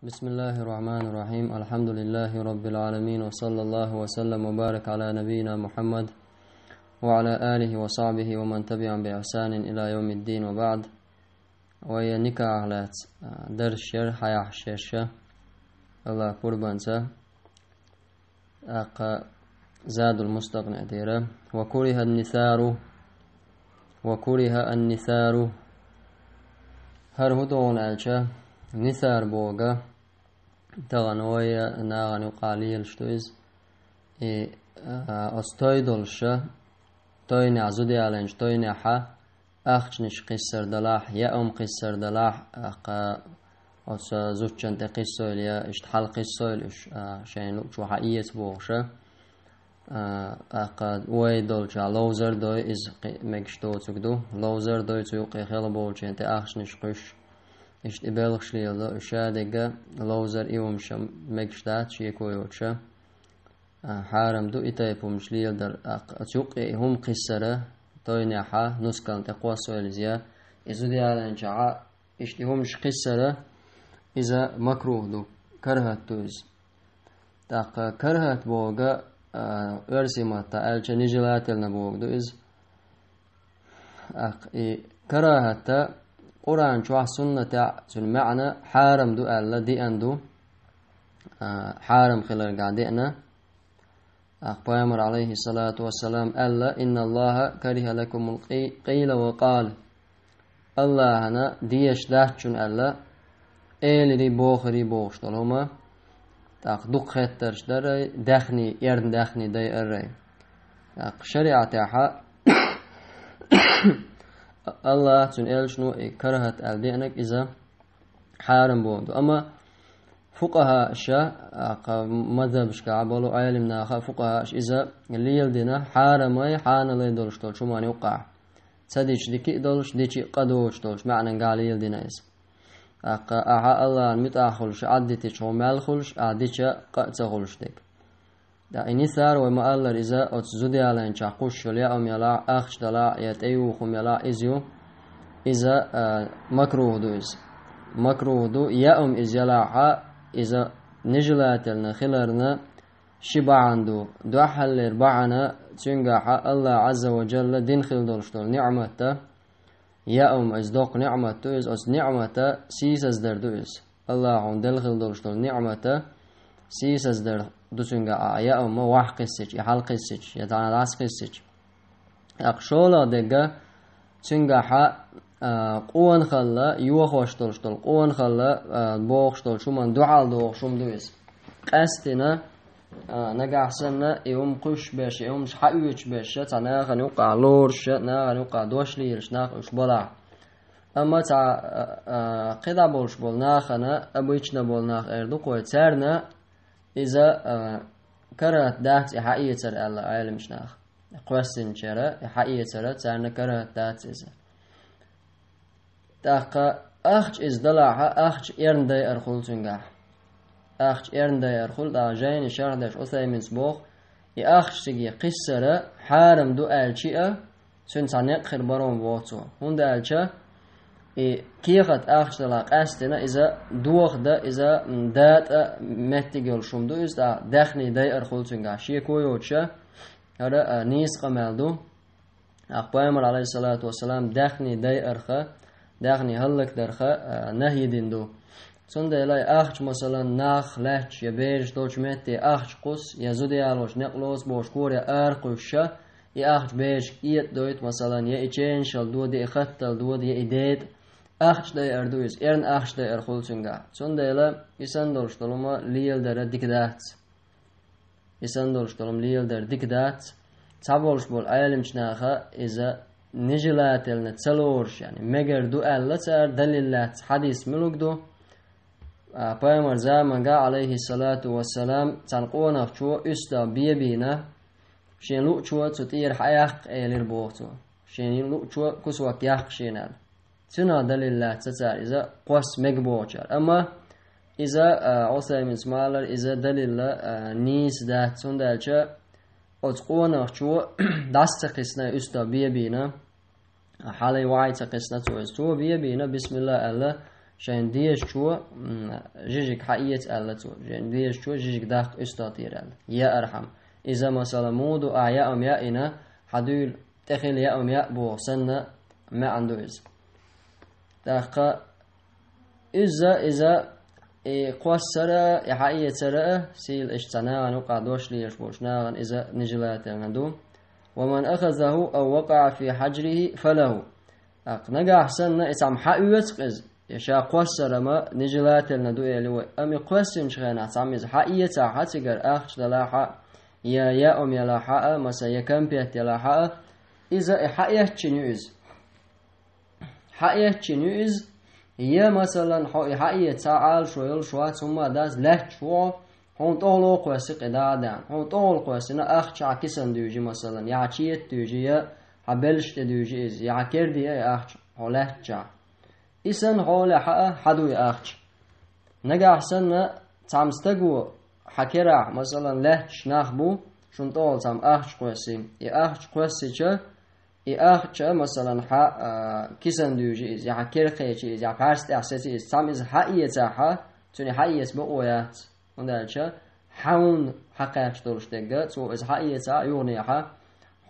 بسم الله الرحمن الرحيم. الحمد لله رب العالمين، وصلى الله وسلم وبارك على نبينا محمد وعلى آله وصحبه ومن تبعهم بإحسان إلى يوم الدين، وبعد. وهي نكاح لات درس شرح حياح الشيشة الله قربانسا زاد المستقنع ديره. وكره النثار هر هدون ألشا نثار بوغا تغنوية ناغنو قاليل شتويز أستويدولشا تويني عزودي علينش تويني حا أخشنش قصر دلاح يا قصر دلاح أس زوجان تقصويل يا اشتحال قصويل شين لوكشو حقية بوغشا ويدولشا لوزر دوي إز مكشتو تكدو لوزر دوي تيوقي خيال بولشين تأخشنش قش اشت إبالغش ليلو إشادقة لوزر إيومشا مكشتات شيكويوتشا حارم دو إتايبو مش ليل در تيوقي هم قصرة تويني حا نسكان تقوى سوالزيا إزو ديالان جعا اشت همش قصرة إذا مكروه دو كرهت دوز تاق كرهت بوغا ارسي ماتا ألچا نجلات النبوغ دو إز كرهت قرآن شوح سنة المعنى حارم دو ألا دي أندو حارم خلال قادئنا أخبامر عليه الصلاة والسلام ألا إن الله كره لكم القيل وقال الله هنا ديش دهتشن ألا إيلي بوخري بوخشتل هما تاق دق خطرش دري دخني يرن دخني دي الري تاق شريعة حا الله تن إلشنو كرهت ألدينك إذا حارم بوندو أما فقهاء شا مذهب شكعبالو علمنا فقهاء إذا اللي يلدينا حارم أي حان اللي دولش دولش وما يوقع تديش ديكي دولش ديكي قدوش دولش معنى قال يلدينا إذا أحا الله متأخلش عدتش ومالخلش عدتش قأتخلش ديك دا إنيثار وما الله إذا أتزودي على إن شاقوش اليوم يلا أخش دلا يتأيوخم يلا إزيو إذا مكروه دو إز مكروه دو يوم إز يلا إذا نجلاتلنا خلرنا شبعندو دو حلر بعنا تنجح الله عز وجل دين خلدولشتول نعمته يوم أصدق نعمته إز أص نعمته سيس أصدر دو إز الله عن دل خلدولشتول نعمته سيس أصدر دوسنجا يا أما واحد قصج يحل قصج يتعنى داس قصج أقشولا دقة تنجا حا قوان خلا يوخوشتولشتول قوان خلا بوخشتول شو من دعال دوخ شوم دويس قستنا نجحسنا يوم قش باش يوم شحيوش باش تناخ نوقع لورش ناخ نوقع دوش ليرش ناخ وش بلع أما تع قدا بولش بولناخنا أبويشنا بولناخ أردو قوي تسرنا إذا كرهت دات حقيقة تر الله عالم شناخ قوسن شرا حقيقة تر ترنا كرهت دات إذا تاق أخش إز دلعها أخش إرندي أرخل تنجح أخش إرندي أرخل دا جاين شردش أثيمن سبوخ أخش سجي قصرة حارم دو ألشيء سنتعنق خربارون بوتو هند ألشا كيخت أخش دلاق أستنا إذا دوخ دا إذا دات متجول شوم دو إذا دخني داي أرخل تنجح شيء كويوتشا هذا نيس قمالدو أخبار عليه الصلاة والسلام دخني داي أرخا دخني هلك درخا نهي ديندو سند إلى أخش مثلا ناخ لهش يبيج دوش متي أخش قص يزودي علوش نقلوس بوش كوريا أرقشة يأخش بيج إيت دويت مثلا يأتين شل دو دي خطل دو دي إيديت أخش داي أردويز إرن أخش داي أرخول سنجا سند إلى يسندولش طالما ليل در ديكدات يسندولش طالما ليل در ديكدات تابولش بول عالم شناخا إذا نجلاتلنا تسلورش يعني مگر دو ألتر دليلات حديث ملوك دو پیامبر زمان قال عليه الصلاة والسلام تنقونا شو استا بيبينا شين لو شو تطير حياق إلى بوتو شين لو شو كسوك يحق شينال تنا دليلات تسار إذا قوس مقبوشر أما إذا عثيمين سمالر إذا دليل نيس ده تندالشا أتقونا شو دست قسنا استا بيبينا حالي وعي تقسنا تو بيبينا بسم الله الله شين ديش شو جيجك حقية ألتو شين ديش شو جيجك داق استطير يا أرحم إذا مثلا مودو أعياء يائنا حدول تخيل يأم يأبو سنة ما عنده إز داق إذا قوسرة حقية سرة سيل اشتناغن وقعدوش ليش بوشناغن إذا نجلات عنده ومن أخذه أو وقع في حجره فله نجا أحسن إسام حقيقة قز يشا قوسر ما نجلات الندو يلوي أمي قوسن شغنا تعمز حقيقة حتجر أخش للاحة يا أم يلاحة مثلا يكمبيت يلاحة إذا حقيقة نيوز هي مثلا حقيقة تعال شويل شوات ثم داز لا شو هون طولو قوسي قدادان هون طول قوسنا أخش عكسن دوجي مثلا يعشيت دوجي حبلش دوجي إز يعكر دي أخش هولهجا إسن هول حدو أخش نجا أحسن تعمستجو حكرع مثلا لهش نخبو شون طول تعم أخش قوسي أخش قوسي شا أخش مثلا كسن دوجي إز يعكر خيشي إز يعكرست أحساسي إز تعم إز حقيقة تاعها توني حقيقة بقويات وندالشا حون حقاش دورشتجا تو إز حقيقة يغنيها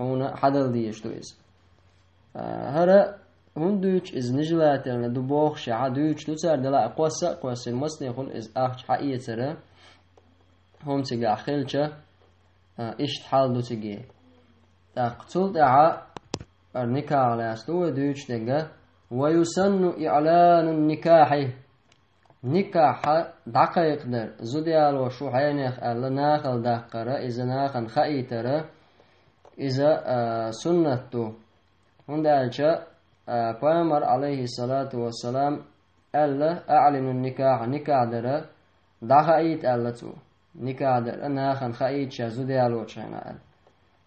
هون حدل ديش تو إز هذا هون دوش إز نجلات لنا دبوخ شع دوش توصل دلا قوس المصنع خل إز أخش حقيقة ترى هم تجا خلشة إيش حال دو تجي تقتل دعاء النكاح على أسلوب دوش تجا ويسن إعلان النكاح نكاح دقيق در زوديال وشو حينيخ ألا ناخل دقرة إذا ناخن خيترة إذا سنته هندالشا پیامبر عليه الصلاة والسلام ألا أعلن النكاح نكاح در دقيت ألا تو نكاح در ناخن خيت شا زوديال وشينا ألا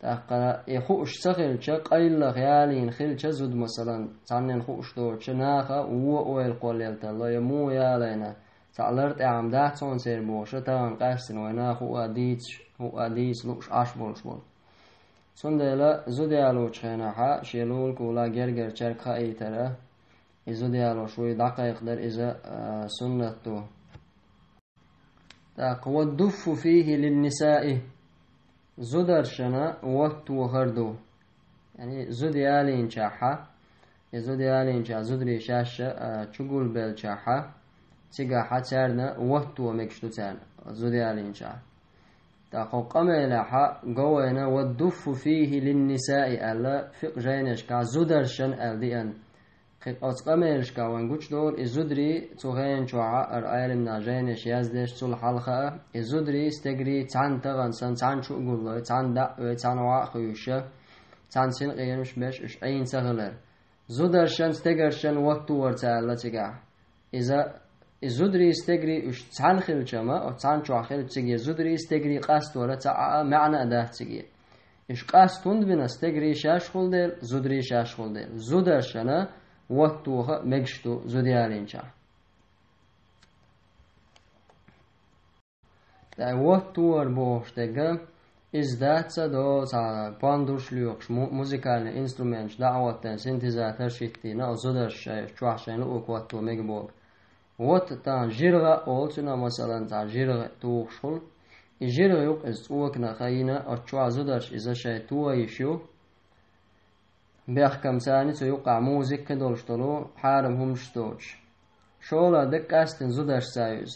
تقرأ يخوش سخل شا قيل خيالين خيل شا زود مثلا تعنين خوش دور شا ناخا ووئل قوليلتا الله يمو يالينا تعلرت عم دهتون سير بوشة تان قاسن ويناخ هو أديس لوش عشبولش بول سندلا زوديالو چخيناحا شيلول كولا جرجر چرك خائي ترى زوديالو شوي دقائق در إذا سنته والدف فيه للنساء زودرشنا وقت وهردو يعني زوديالين چاحا زوديالين چا زودري شاشة چقول بل چاحا تيجا حترنا وقت ومكشتو تان زوديالين چا تاقو قميلها قوينا والدف فيه للنساء ألا فق جينش كا زودرشن ألديان خيق أتقميلش كا وانقوش دول إزودري تغين شوعا أرأيلمنا جينش يازدش تول حلقة إزودري استقري تان تغنسان تان شو قولي تان دعوة تان واقعيشة تان سين قيمش بيش إش أين سغلر زودرشن استقرشن وقت ورتالا تيجا إذا زودري استجري وش تان خيل جما أو تان شو خيل تيجي زودري استجري قاست ولا تاع معنى ده تيجي إيش قاستون بنا استجري شاش خل دل زودري شاش خل دل زودرشنا وقتوها مجشتو زوديالين شا ده وقتور بوش تجا إزداد صدو تا باندوش ليوكش موسيقال إنسترومنتش دعوة سنتيزاتر شيتينا زودرش شواشين لوك وقتو مجبور وات تان جيرغا أولتنا مثلا تان جيرغا توخشل جيرغا يوك استوكنا خاينا أتشوا زودرش إذا شيء توا يشيو بيحكم ثاني سيوقع موزيك كدولش طلو حارم همش توش شولا دك أستن زودرش سايوز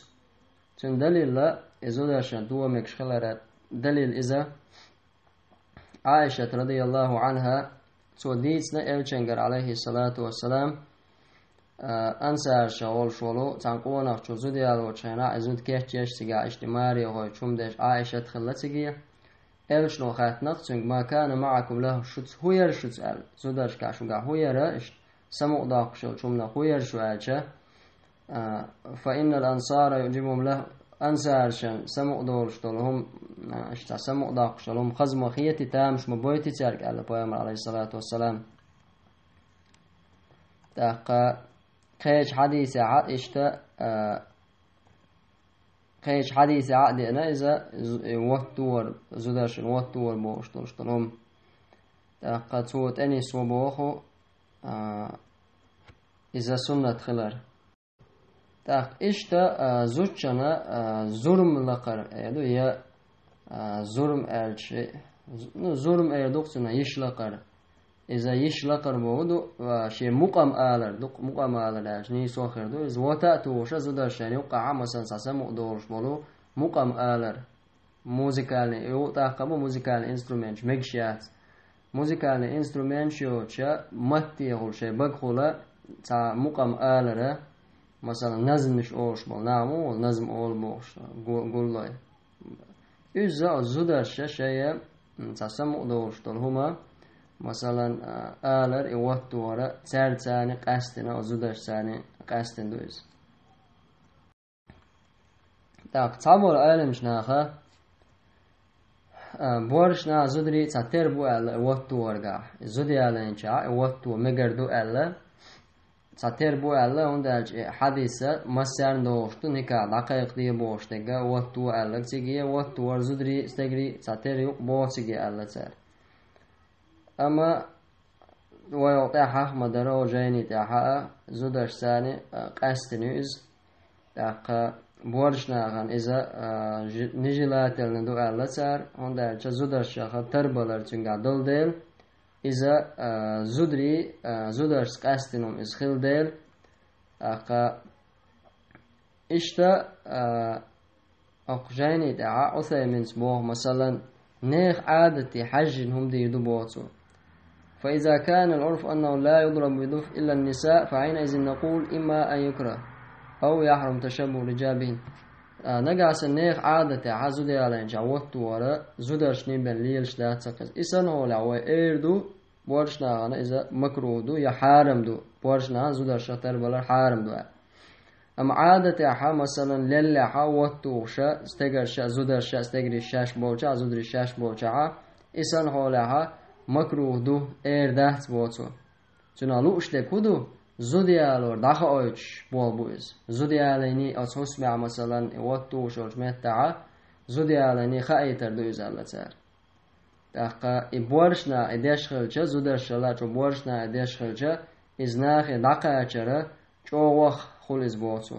تن دليل لا زودرش توا مكش خلرات دليل إذا عائشة رضي الله عنها توديتنا إلشنجر عليه الصلاة والسلام أنسى شغل شغله تنقونا في زوديال وشينا أزود كيش تجا اجتماعي وهو شمدش عائشة خلتجية إلش لو خاتنق ما كان معكم له شت هو يرشت أل زودش كاشو قا هو يرش سمو ضاق شو شمنا هو يرشو ألشة فإن الأنصار يجيبهم له أنصار شن سمو دولش دولهم اشتا سمو ضاق شلهم خزم خيتي تامش مبويتي ترك على بيامر عليه الصلاة والسلام تاقا خيش حديث عاد اشتا خيش حديث عاد أنا إذا وقتور زودش وقتور بوشتلهم قد صوت أني صبوخو إذا سنة خلر تاق إشتا زوجنا زرم لقر يدو يا زرم ألشي زرم أيدوكسنا يشلقر إذا يشلقر بودو شيء مقام آلر دوك مقام آلر ألشني سوخر دو إذا وتأتو شا زودرشان يوقع مثلا ساسمو دورش بولو مقام آلر موزيكالي يو تاقبو موزيكالي إنسترومنت مكشيات موزيكالي إنسترومنت شو شا متي يقول شيء بقولا تا مقام آلر مثلا نظم مش أولش بول نامو نظم أول بوش قول لاي إذا زودرش شيء ساسمو دورش دول هما مثلا آلر إواتو ورا تسار تاني قاستنا زودرش تاني قاستن دوز تاق تابول آلمش ناخا بورشنا زودري تاتر بو ألا إواتو ورقا زودي ألا إنشا إواتو مقردو ألا تاتر بو ألا هندالج حديثة مسيان دوشتو نكا دقائق دي بوشتگا إواتو ألا تيجي إواتو ور زودري استگري تاتر يوق بوشتگي ألا تار أما ويعطي حق مدرو جيني تاحا زودرش ثاني قاستنيز تاق بورشنا غان إذا نجلات الندو ألا تار هندالج زودرش خا تربلر تنگا دل دل إذا زودرش قاستنوم إز خل دل أقا إشتا أقجيني تاحا أثيمنس بوه مثلا نيخ عادتي حج هم دي يدبوتو فإذا كان العرف أنه لا يضرب بضف إلا النساء فحينئذ نقول إما أن يكره أو يحرم تشبه رجال بهن نقاس النيخ عادتي حزودي على إنجا وطو ورا زودرش نيبن ليلش دا تسقز إسان هو لعوي إيردو بورشنا غانا إذا مكروه دو يا حارم دو بورشنا زودرش تربلر حارم دو أما عادتي حا مثلا للي حا وطو شا استقر شا زودر شا استقري شاش بوچا زودري شاش بوچا إسان هو لها مكروه دو دهت بوچو چنالو اشته كدو زوديالور داخل اوش بول بوز زودياليني أتحس مع مثلا وطو شوش متعا زودياليني خايتر دو يزالتر داقا إبورشنا إديش خلچا زودر شلا چو بورشنا إديش خلچا إزناخي داقا چرا چو وخ خل إزبوتو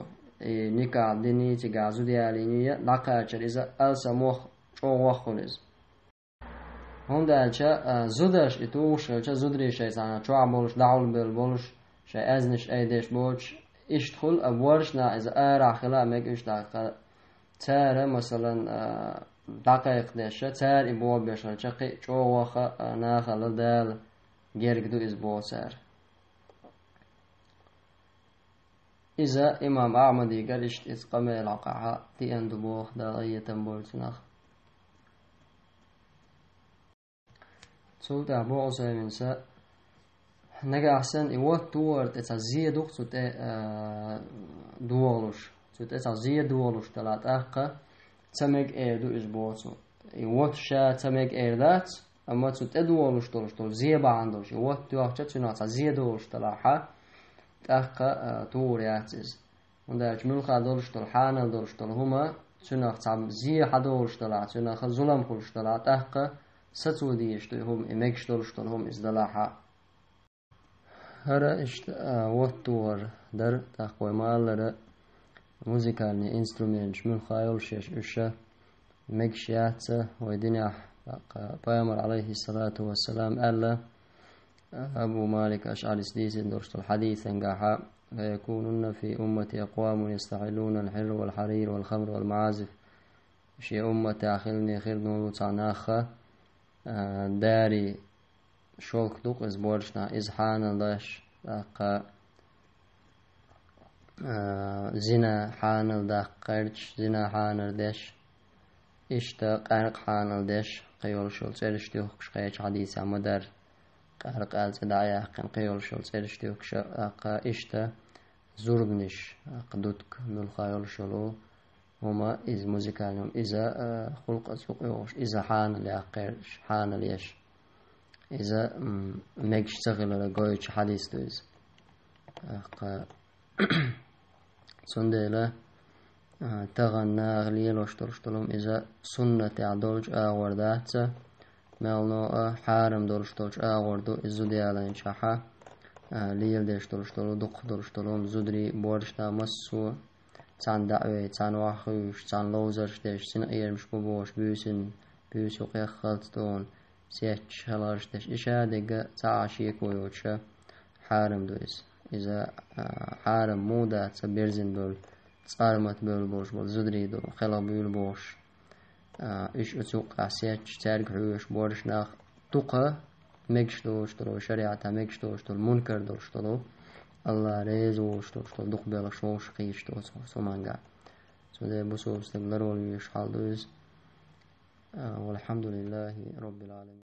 نيكا ديني تيجا زودياليني داقا چر إذا ألسا موخ چو وخ خل إز هم دالچا زودرش إتوش خلچا زودري شيطانا چو عبولش دعول بل بولش شي أزنش أيديش بوش إشتخل أبورشنا إذا أرع خلا ميك إش داقا تارا مثلا دقائق داشة تار إبواب بيشغل شقي چو وخا ناخل دال جيرك دو إزبو سار إذا إمام أحمد يقال إشت إسقام العقاها تي أندو بوخ دا أي تنبورتناخ سودا بو عصيمين سا نجا أحسن إيوات دوار تتزيه دوخ سوت دوالوش سوت تتزيه دوالوش تلات أحقا تمك دو إزبوتو إيوات شا تمك دات أما تسوت دوالوش تولوش تول زيه باندوش إيوات دو أحجا تسونا تزيه دوالوش تلاحا تأحقا تور ياتز وندالج ملخا دولوش تول حانا دولوش تول هما تسونا تعب زيه حدولوش تلا تسونا ظلم خلوش تلا تأحقا ستو ديش تو هم إمكش دولوش تول هم إزدلاحا هرا إشت وطور در تقوي مالر موزيكالني إنسترومنت من خايل شيش إشة مكشياتة ويدنيا بيامر عليه الصلاة والسلام ألا أبو مالك أشعر سديس درشت الحديث انقاحا فيكونن في أمتي أقوام يستحلون الحر والحرير والخمر والمعازف شي أمتي أخلني خير نولو تعناخا داري شولك دوق إزبورشنا إزحان داش زنا حانل داق قرش زنا حانر داش إشتا قارق حانل داش قيول شول سيرشتي وخش قيش حديث عمدر قارق آلت دعايا قن قيول شول سيرشتي وخش إشتا زوربنش قدودك نول خيول شولو هما إز موزيكاليوم إذا خلق أسوق يوش إذا حانل يا قرش حانل يش إذا ميكش تغل لغويش حديث دوز سنديلا تغنى غليل وشترشتلهم إذا سنة عدولج آوردات مالنو حارم دورشتلج آوردو إزو ديالين شاحا ليل ديشترشتلو دق درشتلهم زودري بورشتا مسو تان دعوة تان واخوش تان لوزرش دش سن اير مش بوش بيوسو قيخلت دون سيتش هلاش دش إشادة تعاشي كويوتشا حارم دويس إذا حارم مودا تبرزن بول تصارمت بول بوش بول زدري دو خلا بول بوش إيش أتوقع سيتش تارك حوش بورش ناخ تقى مكش دوش تلو شريعة مكش دوش تلو منكر دوش تلو الله ريزوش دوش تلو دق بيلا شوش قيش دوش سومانجا سو ده بسوب استقلر والويش حال دوز والحمد لله رب العالمين.